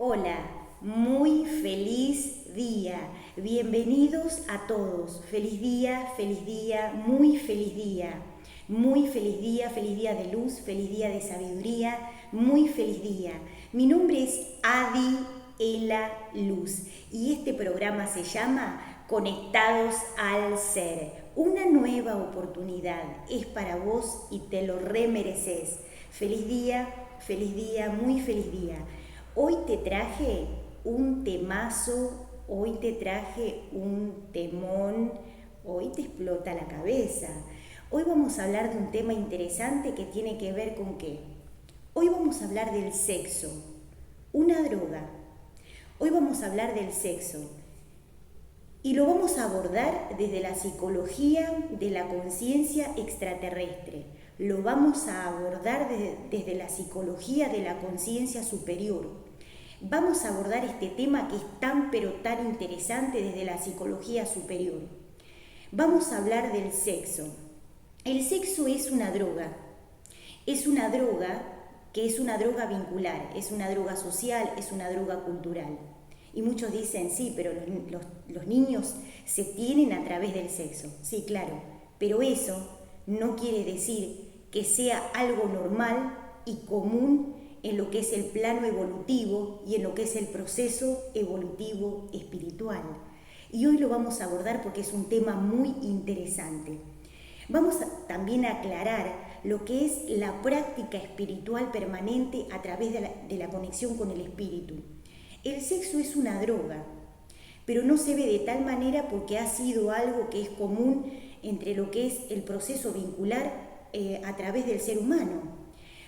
Hola, muy feliz día. Bienvenidos a todos. Feliz día, muy feliz día. Muy feliz día de luz, feliz día de sabiduría, muy feliz día. Mi nombre es Adi Ela Luz y este programa se llama Conectados al Ser. Una nueva oportunidad es para vos y te lo remereces. Feliz día, muy feliz día. Hoy te traje un temazo, hoy te traje un temón, hoy te explota la cabeza. Hoy vamos a hablar de un tema interesante que tiene que ver con qué. Hoy vamos a hablar del sexo, una droga. Hoy vamos a hablar del sexo y lo vamos a abordar desde la psicología de la conciencia extraterrestre. Lo vamos a abordar desde la psicología de la conciencia superior. Vamos a abordar este tema que es tan pero tan interesante desde la psicología superior. Vamos a hablar del sexo. El sexo es una droga. Es una droga que es una droga vincular, es una droga social, es una droga cultural. Y muchos dicen, sí, pero los niños se tienen a través del sexo. Sí, claro, pero eso no quiere decir que sea algo normal y común en lo que es el plano evolutivo y en lo que es el proceso evolutivo espiritual. Y hoy lo vamos a abordar porque es un tema muy interesante. Vamos también a aclarar lo que es la práctica espiritual permanente a través de la conexión con el espíritu. El sexo es una droga, pero no se ve de tal manera porque ha sido algo que es común entre lo que es el proceso vincular a través del ser humano.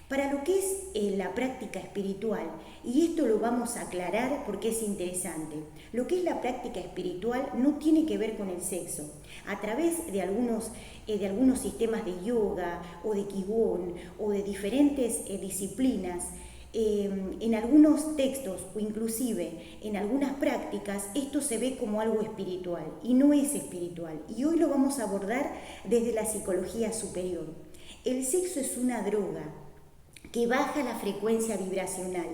Para lo que es la práctica espiritual, y esto lo vamos a aclarar porque es interesante, lo que es la práctica espiritual no tiene que ver con el sexo. A través de algunos sistemas de yoga o de qigong o de diferentes disciplinas, en algunos textos o inclusive en algunas prácticas esto se ve como algo espiritual y no es espiritual. Y hoy lo vamos a abordar desde la psicología superior. El sexo es una droga que baja la frecuencia vibracional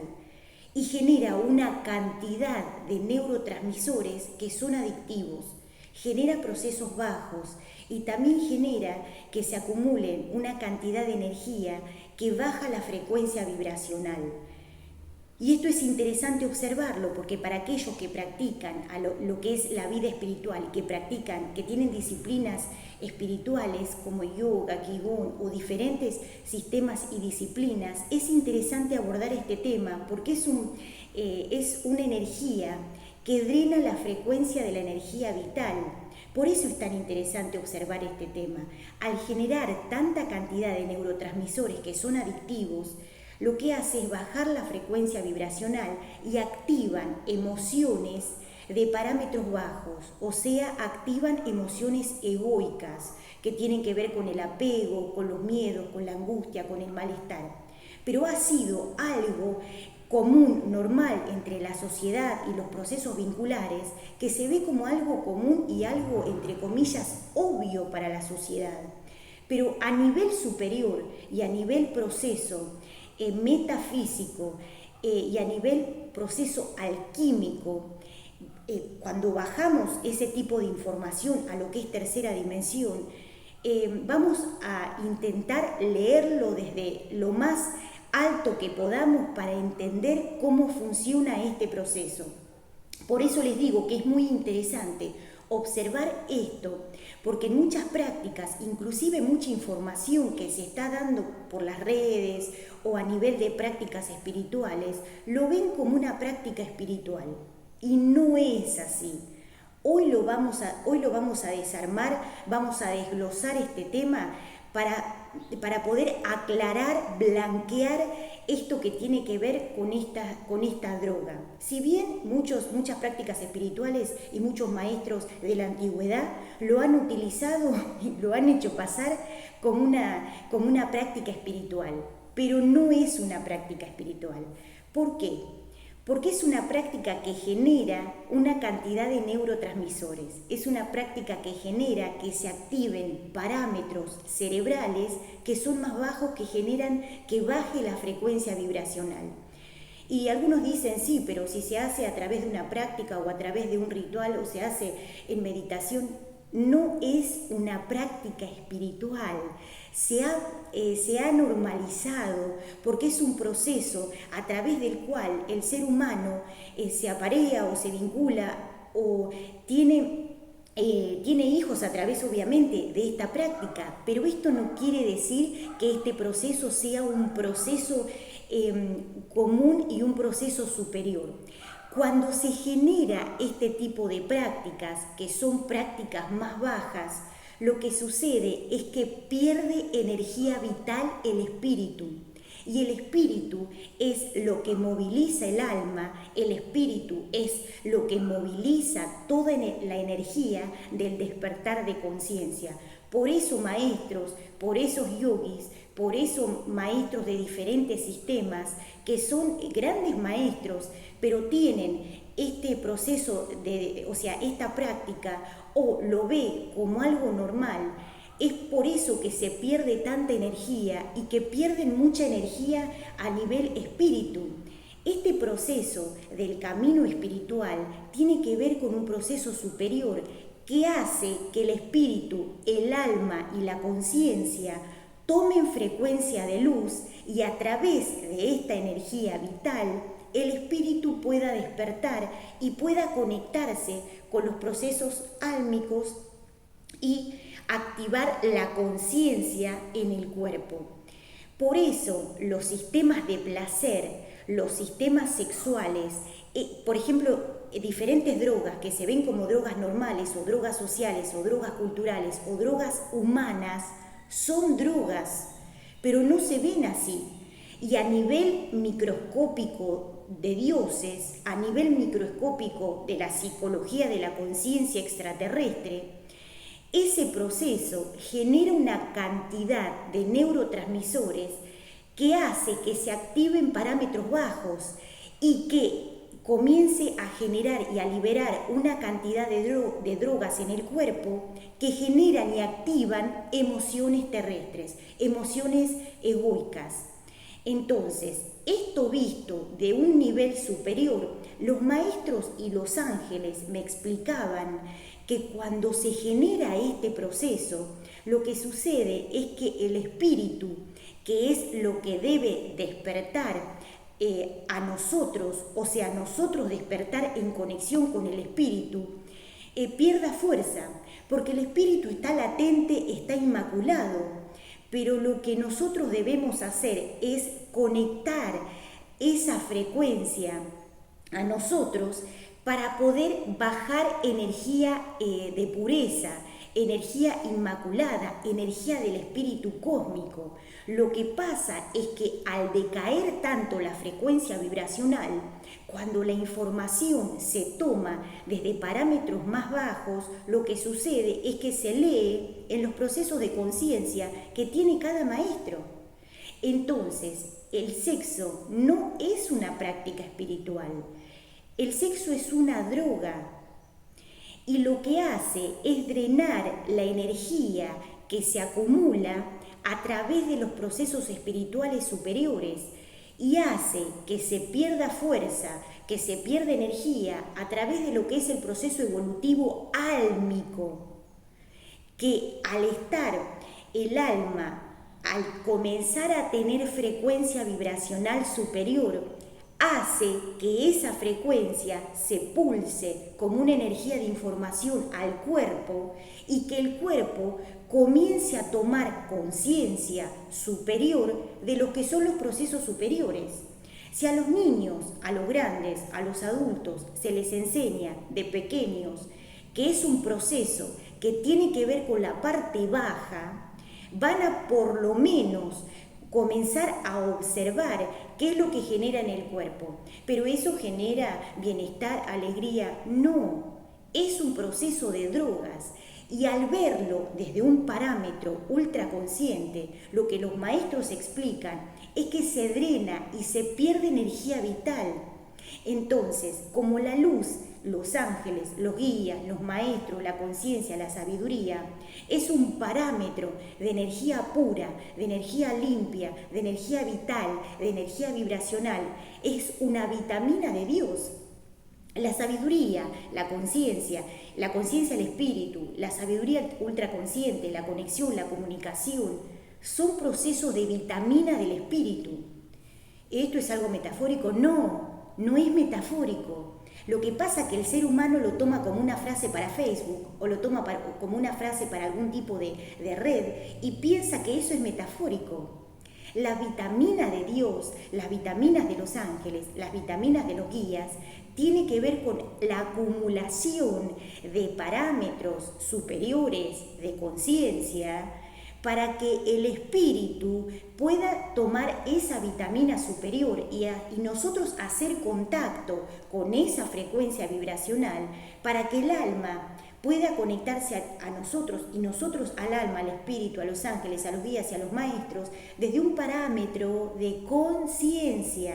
y genera una cantidad de neurotransmisores que son adictivos, genera procesos bajos y también genera que se acumulen una cantidad de energía que baja la frecuencia vibracional. Y esto es interesante observarlo porque para aquellos que practican lo que es la vida espiritual, que tienen disciplinas espirituales como yoga, qigong o diferentes sistemas y disciplinas, es interesante abordar este tema porque es una energía que drena la frecuencia de la energía vital. Por eso es tan interesante observar este tema. Al generar tanta cantidad de neurotransmisores que son adictivos, lo que hace es bajar la frecuencia vibracional y activan emociones de parámetros bajos, o sea, activan emociones egoicas que tienen que ver con el apego, con los miedos, con la angustia, con el malestar. Pero ha sido algo común, normal entre la sociedad y los procesos vinculares, que se ve como algo común y algo, entre comillas, obvio para la sociedad. Pero a nivel superior y a nivel proceso metafísico y a nivel proceso alquímico, cuando bajamos ese tipo de información a lo que es tercera dimensión, vamos a intentar leerlo desde lo más alto que podamos para entender cómo funciona este proceso. Por eso les digo que es muy interesante observar esto, porque en muchas prácticas, inclusive mucha información que se está dando por las redes o a nivel de prácticas espirituales, lo ven como una práctica espiritual y no es así. Hoy lo vamos a desarmar, vamos a desglosar este tema para poder aclarar, blanquear esto que tiene que ver con esta droga. Si bien muchas prácticas espirituales y muchos maestros de la antigüedad lo han utilizado y lo han hecho pasar como una práctica espiritual, pero no es una práctica espiritual. ¿Por qué? Porque es una práctica que genera una cantidad de neurotransmisores, es una práctica que genera que se activen parámetros cerebrales que son más bajos, que generan que baje la frecuencia vibracional. Y algunos dicen, sí, pero si se hace a través de una práctica o a través de un ritual o se hace en meditación, no es una práctica espiritual. Se ha normalizado porque es un proceso a través del cual el ser humano se aparea o se vincula o tiene hijos a través obviamente de esta práctica, pero esto no quiere decir que este proceso sea un proceso común y un proceso superior. Cuando se genera este tipo de prácticas, que son prácticas más bajas, lo que sucede es que pierde energía vital el espíritu. Y el espíritu es lo que moviliza el alma, el espíritu es lo que moviliza toda la energía del despertar de conciencia. Por eso maestros, por esos yogis, por eso maestros de diferentes sistemas, que son grandes maestros, pero tienen este proceso, esta práctica, o lo ve como algo normal. Es por eso que se pierde tanta energía y que pierden mucha energía a nivel espíritu. Este proceso del camino espiritual tiene que ver con un proceso superior que hace que el espíritu, el alma y la conciencia tomen frecuencia de luz y a través de esta energía vital el espíritu pueda despertar y pueda conectarse con los procesos álmicos y activar la conciencia en el cuerpo. Por eso los sistemas de placer, los sistemas sexuales, por ejemplo, diferentes drogas que se ven como drogas normales o drogas sociales o drogas culturales o drogas humanas, son drogas, pero no se ven así. Y a nivel microscópico de dioses, a nivel microscópico de la psicología de la conciencia extraterrestre, ese proceso genera una cantidad de neurotransmisores que hace que se activen parámetros bajos y que comience a generar y a liberar una cantidad de drogas en el cuerpo que generan y activan emociones terrestres, emociones egoicas. Entonces, esto visto de un nivel superior, los maestros y los ángeles me explicaban que cuando se genera este proceso, lo que sucede es que el espíritu, que es lo que debe despertar a nosotros, o sea, nosotros despertar en conexión con el espíritu, pierda fuerza, porque el espíritu está latente, está inmaculado, pero lo que nosotros debemos hacer es conectar esa frecuencia a nosotros para poder bajar energía de pureza, energía inmaculada, energía del espíritu cósmico. Lo que pasa es que al decaer tanto la frecuencia vibracional, cuando la información se toma desde parámetros más bajos, lo que sucede es que se lee en los procesos de conciencia que tiene cada maestro. Entonces, el sexo no es una práctica espiritual. El sexo es una droga y lo que hace es drenar la energía que se acumula a través de los procesos espirituales superiores y hace que se pierda fuerza, que se pierda energía a través de lo que es el proceso evolutivo álmico, que al estar el alma, al comenzar a tener frecuencia vibracional superior, hace que esa frecuencia se pulse como una energía de información al cuerpo y que el cuerpo comience a tomar conciencia superior de lo que son los procesos superiores. Si a los niños, a los grandes, a los adultos se les enseña de pequeños que es un proceso que tiene que ver con la parte baja, van a por lo menos comenzar a observar qué es lo que genera en el cuerpo. Pero eso genera bienestar, alegría. No, es un proceso de drogas. Y al verlo desde un parámetro ultraconsciente, lo que los maestros explican es que se drena y se pierde energía vital. Entonces, como la luz, los ángeles, los guías, los maestros, la conciencia, la sabiduría, es un parámetro de energía pura, de energía limpia, de energía vital, de energía vibracional, es una vitamina de Dios. La sabiduría, la conciencia del espíritu, la sabiduría ultraconsciente, la conexión, la comunicación, son procesos de vitamina del espíritu. ¿Esto es algo metafórico? No, no es metafórico. Lo que pasa es que el ser humano lo toma como una frase para Facebook o lo toma como una frase para algún tipo de red y piensa que eso es metafórico. La vitamina de Dios, las vitaminas de los ángeles, las vitaminas de los guías, tiene que ver con la acumulación de parámetros superiores de conciencia para que el espíritu pueda tomar esa vitamina superior y nosotros hacer contacto con esa frecuencia vibracional para que el alma pueda conectarse a nosotros y nosotros al alma, al espíritu, a los ángeles, a los guías y a los maestros desde un parámetro de conciencia,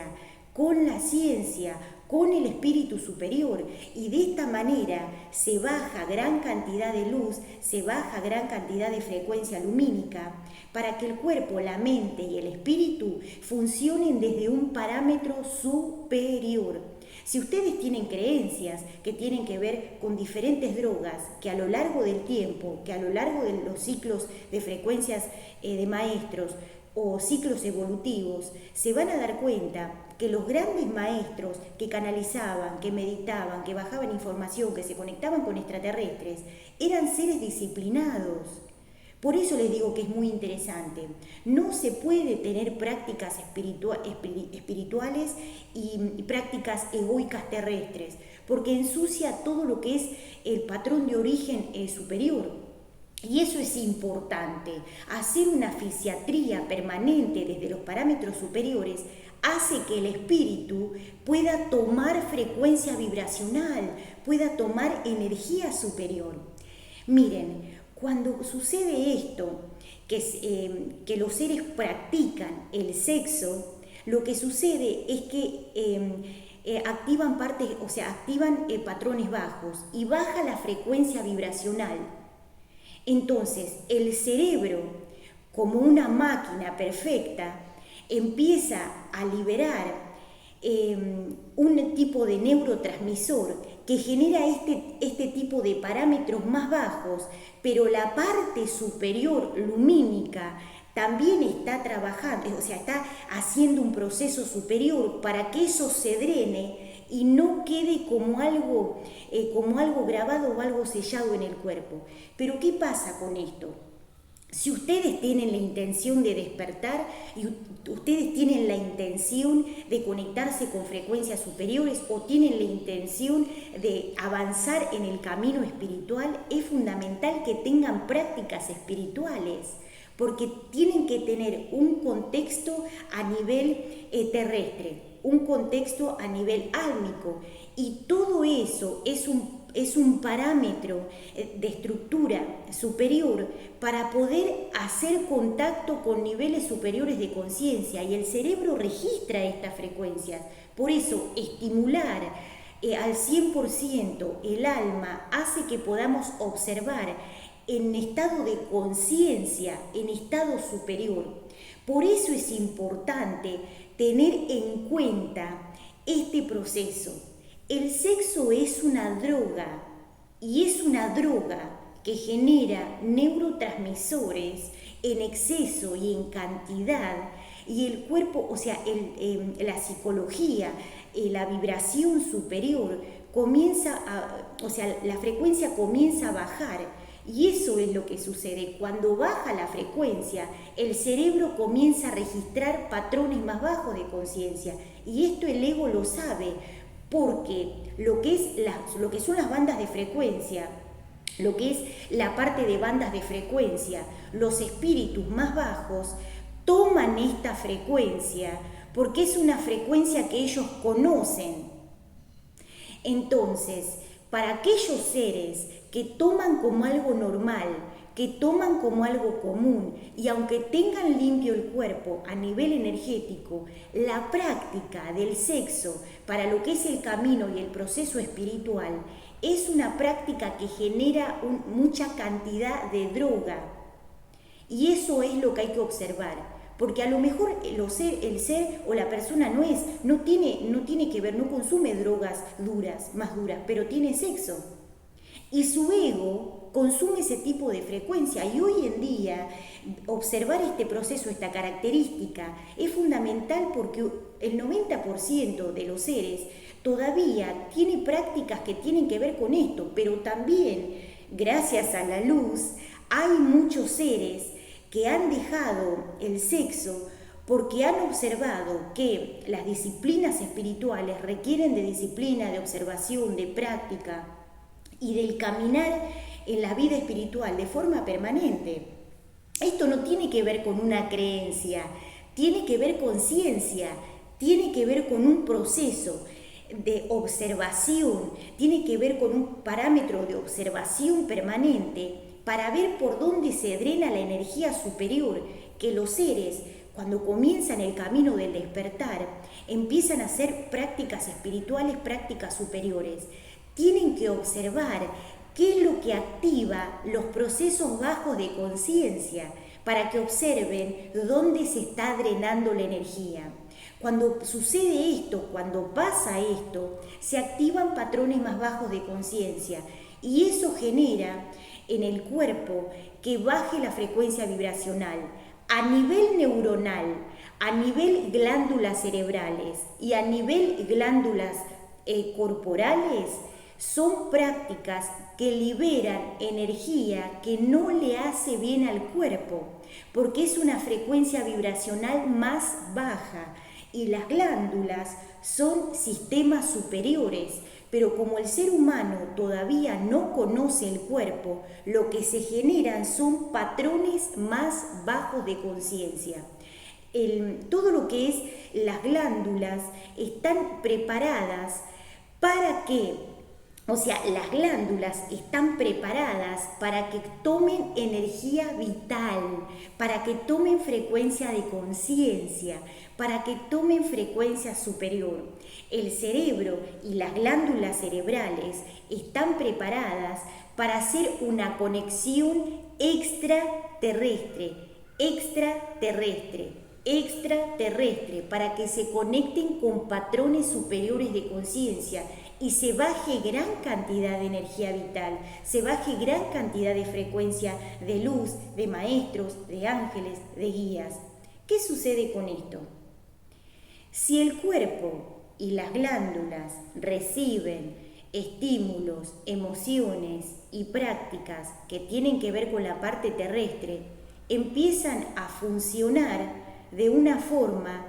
con la ciencia, con el espíritu superior, y de esta manera se baja gran cantidad de luz, se baja gran cantidad de frecuencia lumínica para que el cuerpo, la mente y el espíritu funcionen desde un parámetro superior. Si ustedes tienen creencias que tienen que ver con diferentes drogas que a lo largo del tiempo, que a lo largo de los ciclos de frecuencias de maestros o ciclos evolutivos, se van a dar cuenta que los grandes maestros que canalizaban, que meditaban, que bajaban información, que se conectaban con extraterrestres, eran seres disciplinados. Por eso les digo que es muy interesante. No se puede tener prácticas espirituales y prácticas egoicas terrestres, porque ensucia todo lo que es el patrón de origen superior. Y eso es importante. Hacer una fisiatría permanente desde los parámetros superiores hace que el espíritu pueda tomar frecuencia vibracional, pueda tomar energía superior. Miren, cuando sucede esto, que los seres practican el sexo, lo que sucede es que activan patrones bajos y baja la frecuencia vibracional. Entonces, el cerebro, como una máquina perfecta, empieza a liberar un tipo de neurotransmisor que genera este tipo de parámetros más bajos, pero la parte superior lumínica también está trabajando, o sea, está haciendo un proceso superior para que eso se drene y no quede como algo grabado o algo sellado en el cuerpo. Pero ¿qué pasa con esto? Si ustedes tienen la intención de despertar y ustedes tienen la intención de conectarse con frecuencias superiores o tienen la intención de avanzar en el camino espiritual, es fundamental que tengan prácticas espirituales, porque tienen que tener un contexto a nivel terrestre, un contexto a nivel álmico, y todo eso es un parámetro de estructura superior para poder hacer contacto con niveles superiores de conciencia, y el cerebro registra estas frecuencias. Por eso, estimular al 100% el alma hace que podamos observar en estado de conciencia, en estado superior. Por eso es importante tener en cuenta este proceso. El sexo es una droga, y es una droga que genera neurotransmisores en exceso y en cantidad, y el cuerpo, o sea, la psicología, la vibración superior la frecuencia comienza a bajar. Y eso es lo que sucede. Cuando baja la frecuencia, el cerebro comienza a registrar patrones más bajos de conciencia. Y esto el ego lo sabe, porque lo que son las bandas de frecuencia, lo que es la parte de bandas de frecuencia, los espíritus más bajos toman esta frecuencia porque es una frecuencia que ellos conocen. Entonces, para aquellos seres que toman como algo normal, que toman como algo común, y aunque tengan limpio el cuerpo a nivel energético, la práctica del sexo para lo que es el camino y el proceso espiritual es una práctica que genera mucha cantidad de droga. Y eso es lo que hay que observar. Porque a lo mejor el ser o la persona no tiene que ver, no consume drogas más duras, pero tiene sexo. Y su ego consume ese tipo de frecuencia. Y hoy en día observar este proceso, esta característica, es fundamental porque el 90% de los seres todavía tiene prácticas que tienen que ver con esto, pero también, gracias a la luz, hay muchos seres que han dejado el sexo porque han observado que las disciplinas espirituales requieren de disciplina, de observación, de práctica y del caminar en la vida espiritual de forma permanente. Esto no tiene que ver con una creencia, tiene que ver con ciencia, tiene que ver con un proceso de observación, tiene que ver con un parámetro de observación permanente para ver por dónde se drena la energía superior, que los seres, cuando comienzan el camino del despertar, empiezan a hacer prácticas espirituales, prácticas superiores. Tienen que observar qué es lo que activa los procesos bajos de conciencia para que observen dónde se está drenando la energía. Cuando sucede esto, cuando pasa esto, se activan patrones más bajos de conciencia y eso genera en el cuerpo que baje la frecuencia vibracional a nivel neuronal, a nivel glándulas cerebrales y a nivel glándulas corporales. Son prácticas que liberan energía que no le hace bien al cuerpo, porque es una frecuencia vibracional más baja y las glándulas son sistemas superiores. Pero como el ser humano todavía no conoce el cuerpo, lo que se generan son patrones más bajos de conciencia. Todo lo que es las glándulas están preparadas para que, las glándulas están preparadas para que tomen energía vital, para que tomen frecuencia de conciencia, para que tomen frecuencia superior. El cerebro y las glándulas cerebrales están preparadas para hacer una conexión extraterrestre, para que se conecten con patrones superiores de conciencia y se baje gran cantidad de energía vital, se baje gran cantidad de frecuencia de luz, de maestros, de ángeles, de guías. ¿Qué sucede con esto? Si el cuerpo y las glándulas reciben estímulos, emociones y prácticas que tienen que ver con la parte terrestre, empiezan a funcionar de una forma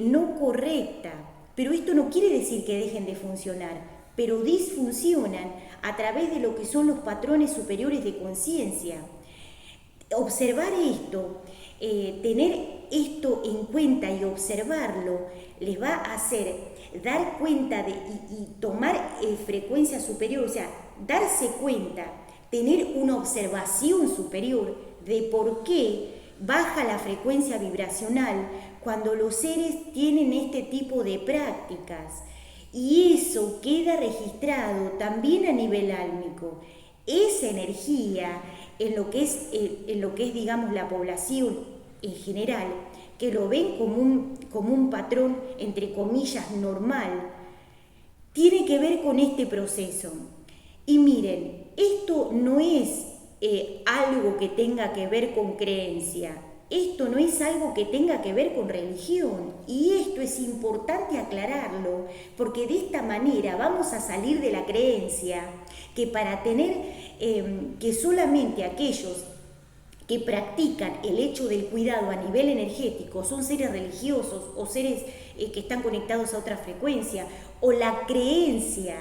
no correcta. Pero esto no quiere decir que dejen de funcionar, pero disfuncionan a través de lo que son los patrones superiores de conciencia. Observar esto, tener esto en cuenta y observarlo, les va a hacer dar cuenta y tomar frecuencia superior, darse cuenta, tener una observación superior de por qué baja la frecuencia vibracional cuando los seres tienen este tipo de prácticas. Y eso queda registrado también a nivel álmico. Esa energía en lo que es digamos, la población en general, que lo ven como un patrón, entre comillas, normal, tiene que ver con este proceso. Y miren, esto no es algo que tenga que ver con creencia, esto no es algo que tenga que ver con religión, y esto es importante aclararlo, porque de esta manera vamos a salir de la creencia que para tener, que solamente aquellos que practican el hecho del cuidado a nivel energético son seres religiosos o seres que están conectados a otra frecuencia, o la creencia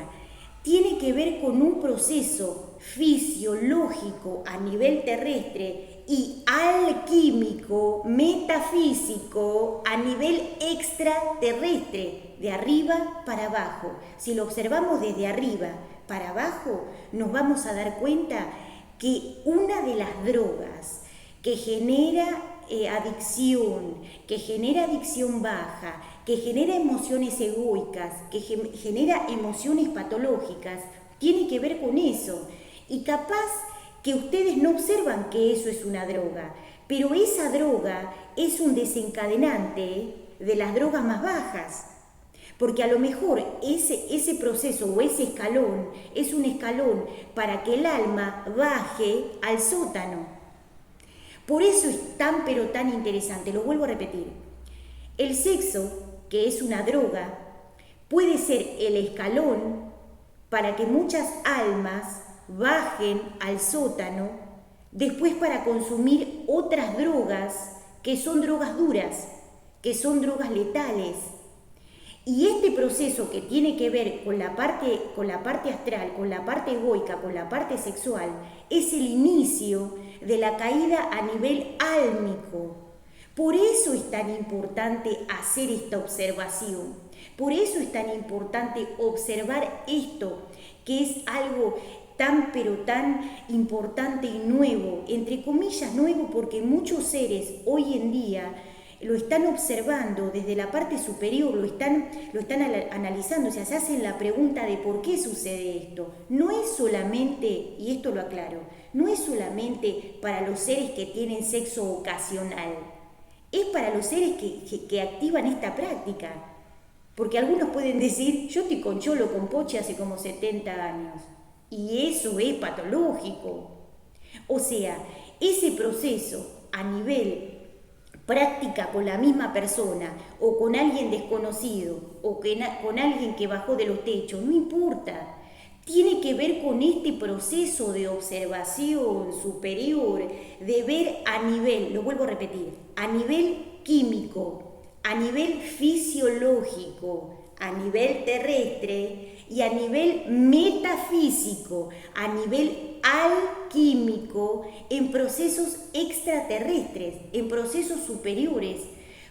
tiene que ver con un proceso fisiológico a nivel terrestre y alquímico, metafísico a nivel extraterrestre, de arriba para abajo. Si lo observamos desde arriba para abajo, nos vamos a dar cuenta que una de las drogas que genera adicción, que genera adicción baja, que genera emociones egoicas, que genera emociones patológicas, tiene que ver con eso. Y capaz que ustedes no observan que eso es una droga, pero esa droga es un desencadenante de las drogas más bajas. Porque a lo mejor ese proceso o ese escalón es un escalón para que el alma baje al sótano. Por eso es tan pero tan interesante, lo vuelvo a repetir. El sexo, que es una droga, puede ser el escalón para que muchas almas bajen al sótano, después para consumir otras drogas que son drogas duras, que son drogas letales. Y este proceso que tiene que ver con la parte astral, con la parte egoica, con la parte sexual, es el inicio de la caída a nivel álmico. Por eso es tan importante hacer esta observación. Por eso es tan importante observar esto, que es algo tan pero tan importante y nuevo, entre comillas nuevo, porque muchos seres hoy en día lo están observando desde la parte superior, lo están analizando, o sea, se hacen la pregunta de por qué sucede esto. No es solamente, y esto lo aclaro, no es solamente para los seres que tienen sexo ocasional, es para los seres que activan esta práctica. Porque algunos pueden decir, yo estoy con cholo, con poche hace como 70 años, y eso es patológico. O sea, ese proceso a nivel práctica con la misma persona o con alguien desconocido o con alguien que bajó de los techos, no importa. Tiene que ver con este proceso de observación superior, de ver a nivel, lo vuelvo a repetir, a nivel químico, a nivel fisiológico, a nivel terrestre y a nivel metafísico, a nivel alquímico, en procesos extraterrestres, en procesos superiores,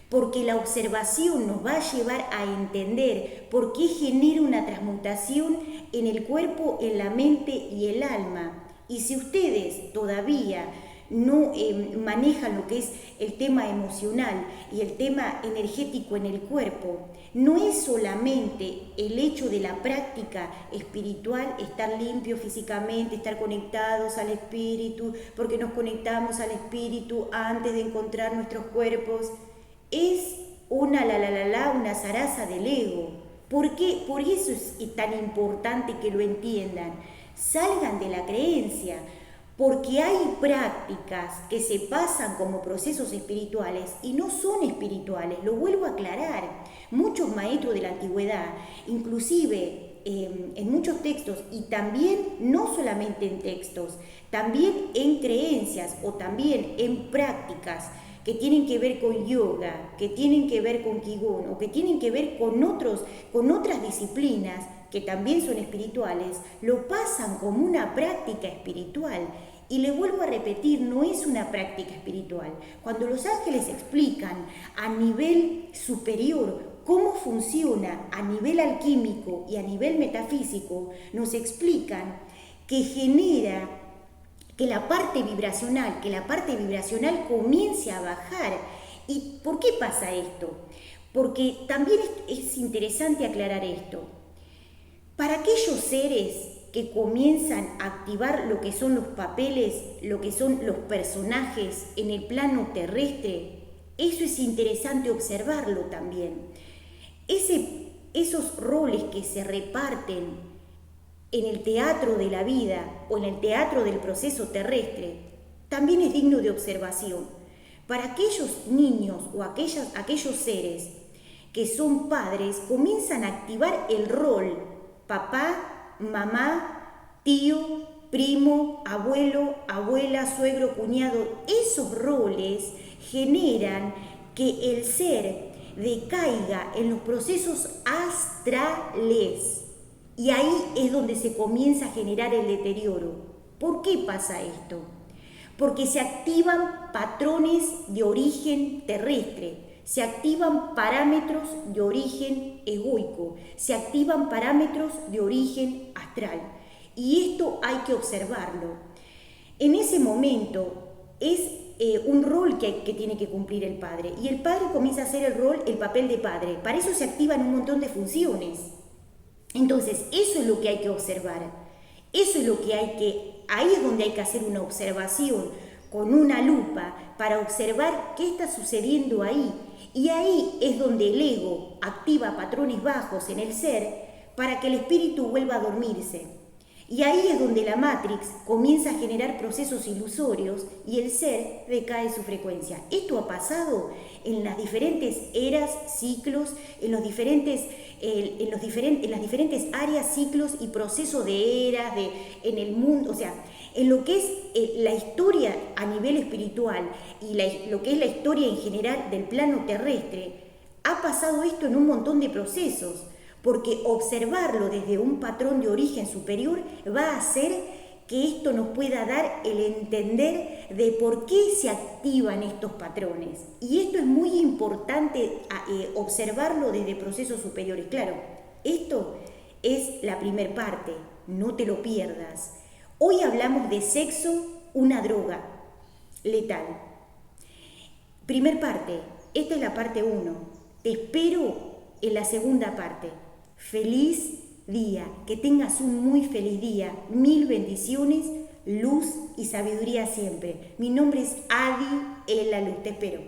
porque la observación nos va a llevar a entender por qué genera una transmutación en el cuerpo, en la mente y el alma. Y si ustedes todavía no manejan lo que es el tema emocional y el tema energético en el cuerpo, no es solamente el hecho de la práctica espiritual, estar limpio físicamente, estar conectados al espíritu, porque nos conectamos al espíritu antes de encontrar nuestros cuerpos. Es una una zaraza del ego. ¿Por qué? Por eso es tan importante que lo entiendan. Salgan de la creencia, porque hay prácticas que se pasan como procesos espirituales y no son espirituales, lo vuelvo a aclarar. Muchos maestros de la antigüedad, inclusive en muchos textos, y también no solamente en textos, también en creencias o también en prácticas que tienen que ver con yoga, que tienen que ver con qigong o que tienen que ver con otras disciplinas que también son espirituales, lo pasan como una práctica espiritual. Y le vuelvo a repetir, no es una práctica espiritual. Cuando los ángeles explican a nivel superior cómo funciona a nivel alquímico y a nivel metafísico, nos explican que genera que la parte vibracional comience a bajar. ¿Y por qué pasa esto? Porque también es interesante aclarar esto. Para aquellos seres que comienzan a activar lo que son los papeles, lo que son los personajes en el plano terrestre, eso es interesante observarlo también. Esos roles que se reparten en el teatro de la vida o en el teatro del proceso terrestre, también es digno de observación. Para aquellos niños o aquellos seres que son padres, comienzan a activar el rol papá, mamá, tío, primo, abuelo, abuela, suegro, cuñado. Esos roles generan que el ser decaiga en los procesos astrales. Y ahí es donde se comienza a generar el deterioro. ¿Por qué pasa esto? Porque se activan patrones de origen terrestre, se activan parámetros de origen egoico, se activan parámetros de origen astral. Y esto hay que observarlo. En ese momento es un rol que tiene que cumplir el padre, y el padre comienza a hacer el papel de padre. Para eso se activan un montón de funciones. Entonces, eso es lo que hay que observar. Eso es lo que ahí es donde hay que hacer una observación con una lupa para observar qué está sucediendo ahí. Y ahí es donde el ego activa patrones bajos en el ser para que el espíritu vuelva a dormirse. Y ahí es donde la Matrix comienza a generar procesos ilusorios y el ser decae su frecuencia. Esto ha pasado en las diferentes eras, ciclos, en las diferentes áreas, ciclos y procesos de eras, en el mundo, o sea, en lo que es la historia a nivel espiritual y lo que es la historia en general del plano terrestre, ha pasado esto en un montón de procesos. Porque observarlo desde un patrón de origen superior va a hacer que esto nos pueda dar el entender de por qué se activan estos patrones. Y esto es muy importante observarlo desde procesos superiores. Claro, esto es la primer parte, no te lo pierdas. Hoy hablamos de sexo, una droga letal. Primer parte, esta es la parte 1. Te espero en la segunda parte. Feliz día, que tengas un muy feliz día, 1000 bendiciones, luz y sabiduría siempre. Mi nombre es Adi en la Luz, te espero.